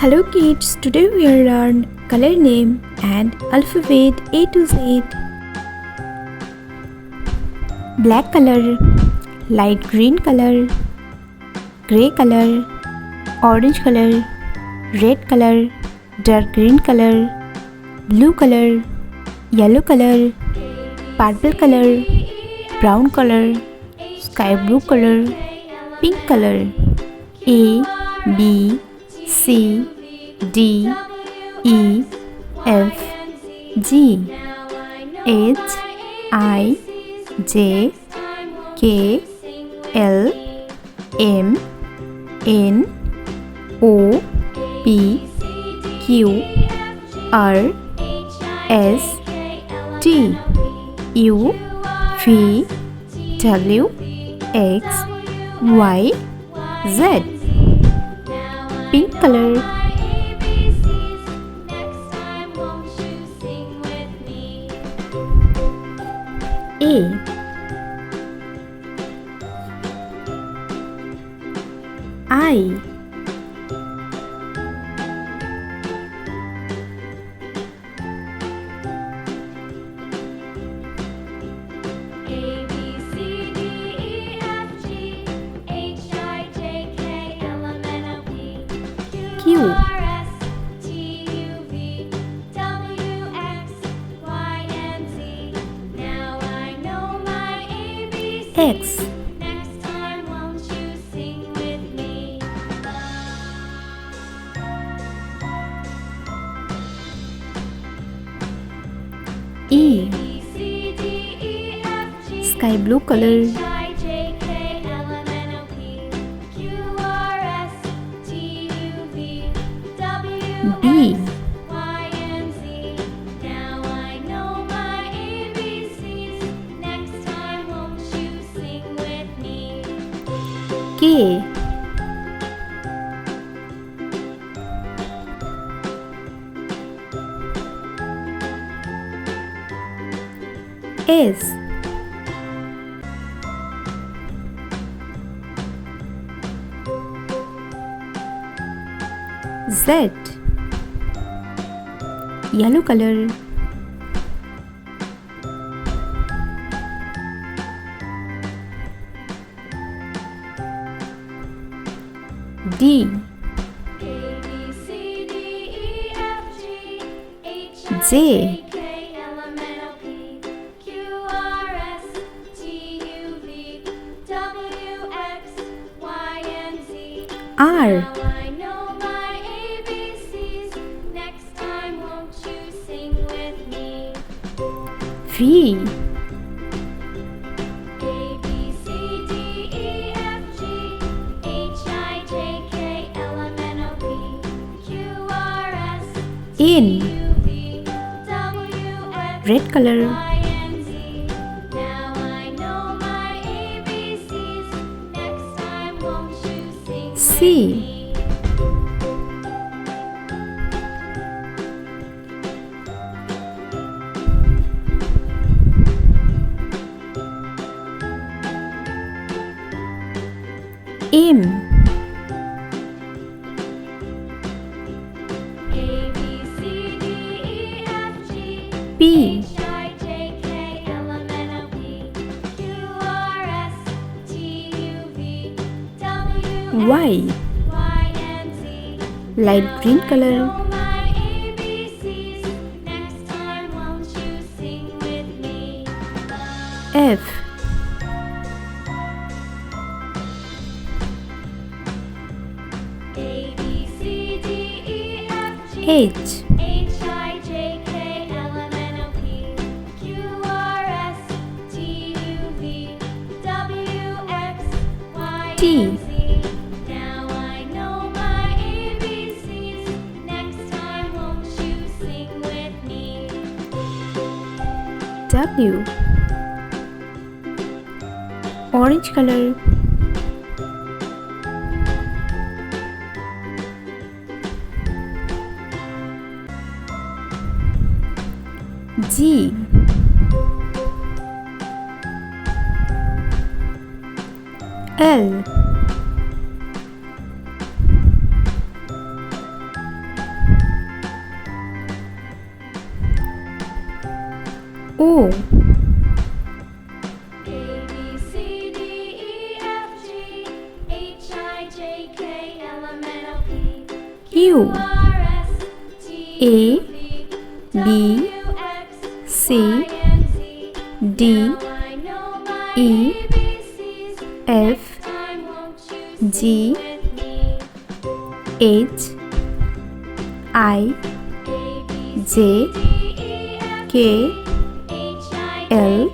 Hello kids, today we will learn color name and alphabet A to Z. Black color, light green color, grey color, orange color, red color, dark green color, blue color, yellow color, purple color, brown color, sky blue color, pink color. A, B, C, D, E, F, G, H, I, J, K, L, M, N, O, P, Q, R, S, T, U, V, W, X, Y, Z. Pink color. A, I, Q, X, E, sky blue color. B, K, S, Z, yellow color. D, J, R, V, N, red color. C, M, P, Y, light green color. F, H, T, W, orange color. G, L, O. Q. A, B, C, D, E, F, G, H, I, J, K, L,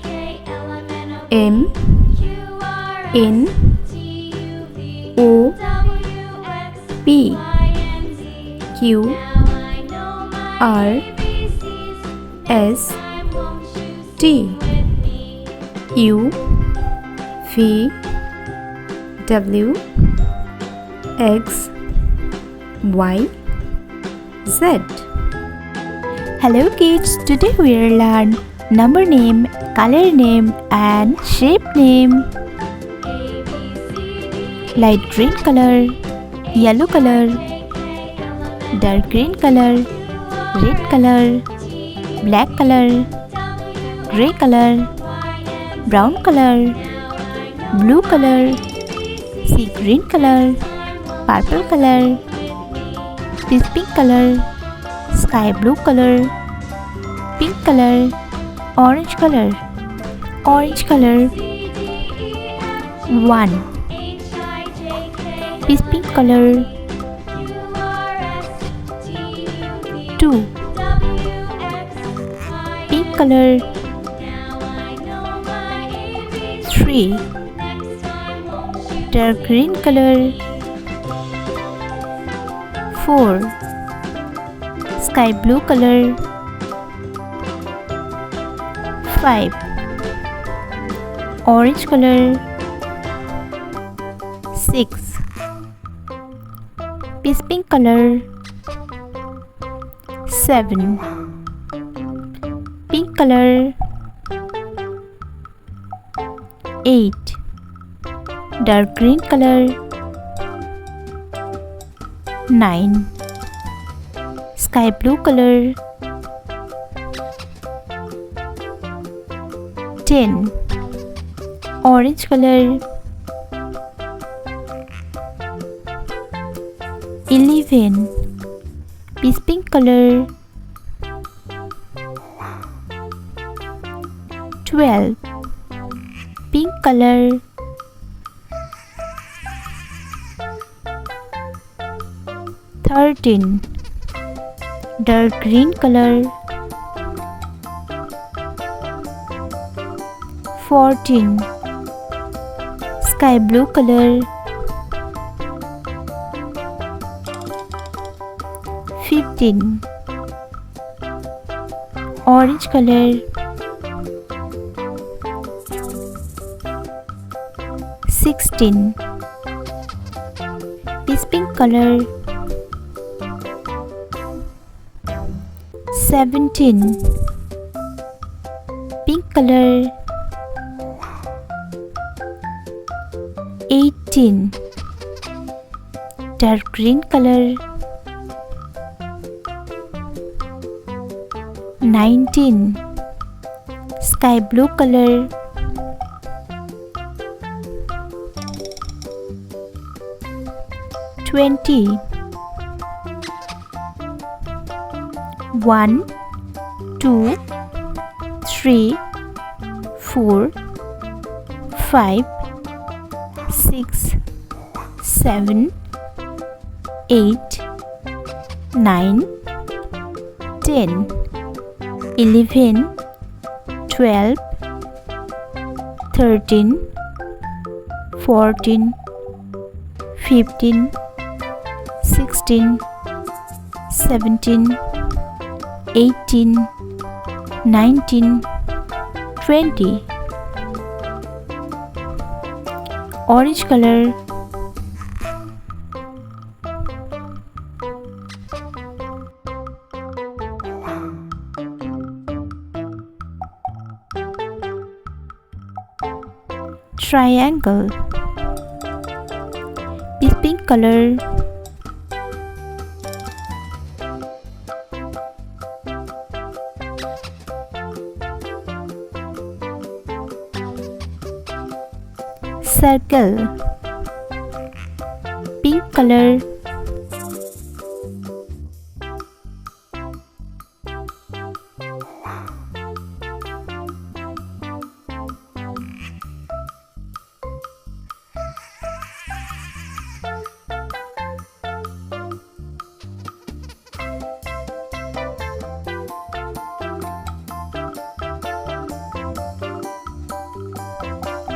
M, N, O, P, Q, R, S, T, U, V, W, X, Y, Z. Hello kids, today we will learn number name, color name and shape name. Light green color, yellow color, dark green color, red color, black color, gray color, brown color, blue color, sea green color, purple color, this pink color, sky blue color, pink color, orange color. Orange color 1. This pink color 2. Pink color 3. Dark green color 4. Sky blue color 5. Orange color 6. Peach pink color 7. Pink color 8. Dark green color 9. Sky blue color 10. Orange color 11. Peach pink color 12. Pink color 13. Dark green color 14. Sky blue color 15. Orange color 16. Peach pink color 17. Pink color 18. Dark green color 19. Sky blue color 20. 1, 2, 3, 4, 5, 6, 7, 8, 9, 10, 11, 12, 13, 14, 15, 16, 17, 18, 19, 20. Orange color 2. Triangle. This pink color 3. circle, pink color,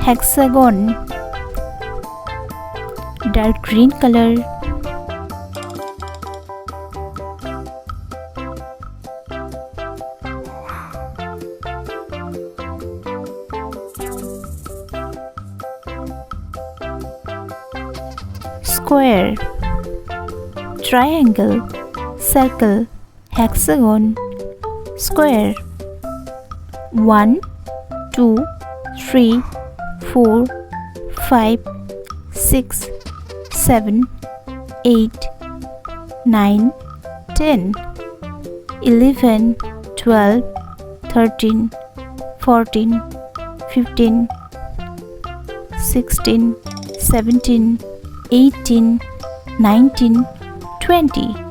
hexagon, dark green color, square, triangle, circle, hexagon, square. 1 2 3 4 5 6 7 8 9 10 11 12 13 14 15 16 17 18 19 20